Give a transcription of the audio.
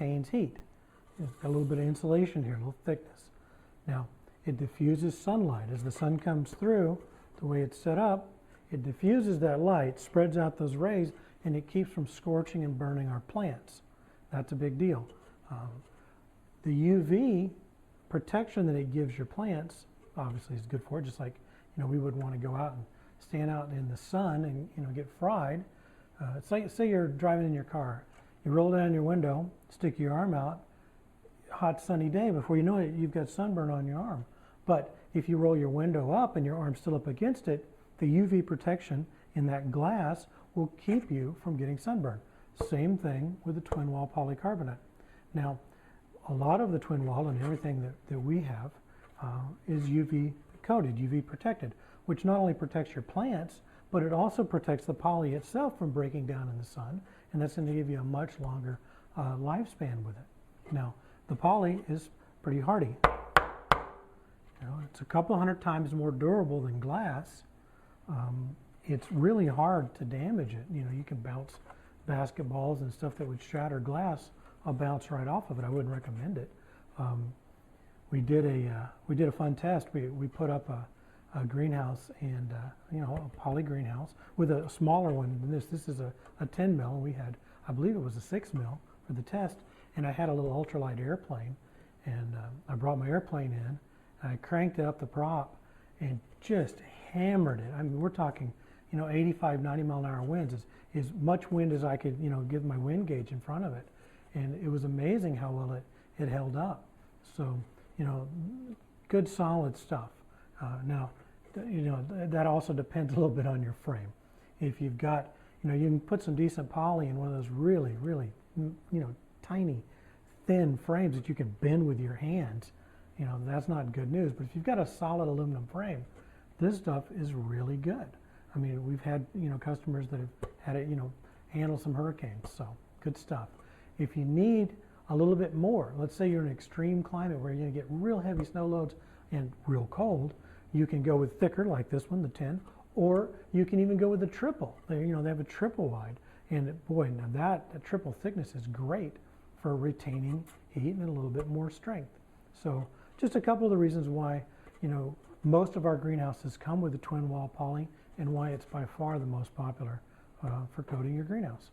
retains heat. It's got a little bit of insulation here, a little thickness. Now, it diffuses sunlight. As the sun comes through, the way it's set up, it diffuses that light, spreads out those rays, and it keeps from scorching and burning our plants. That's a big deal. The UV protection that it gives your plants obviously is good for it, just like we would want to go out and stand out in the sun and get fried. Say you're driving in your car, you roll down your window, stick your arm out, hot sunny day, before you know it, you've got sunburn on your arm. But if you roll your window up and your arm's still up against it, the UV protection in that glass will keep you from getting sunburn. Same thing with the twin wall polycarbonate. Now, a lot of the twin wall and everything that we have is UV coated, UV protected, which not only protects your plants, but it also protects the poly itself from breaking down in the sun, and that's going to give you a much longer lifespan with it. Now, the poly is pretty hardy. It's a couple hundred times more durable than glass. It's really hard to damage it. You can bounce basketballs and stuff that would shatter glass. I'll bounce right off of it. I wouldn't recommend it. We did a fun test. We put up a greenhouse and a poly greenhouse with a smaller one than this. This is a 10 mil. We had, I believe it was a 6 mil for the test, and I had a little ultralight airplane, and I brought my airplane in. And I cranked up the prop and just hammered it. I mean, we're talking 85, 90 mile an hour winds, as much wind as I could give my wind gauge in front of it. And it was amazing how well it held up. So, good solid stuff. Now, that also depends a little bit on your frame. If you've got, you can put some decent poly in one of those really, really, tiny, thin frames that you can bend with your hands. That's not good news. But if you've got a solid aluminum frame, this stuff is really good. I mean, we've had, customers that have had it, handle some hurricanes. So, good stuff. If you need a little bit more, let's say you're in an extreme climate where you're going to get real heavy snow loads and real cold, you can go with thicker like this one, the 10, or you can even go with the triple. They have a triple wide, and boy, now that triple thickness is great for retaining heat and a little bit more strength. So just a couple of the reasons why most of our greenhouses come with the twin wall poly, and why it's by far the most popular for coating your greenhouse.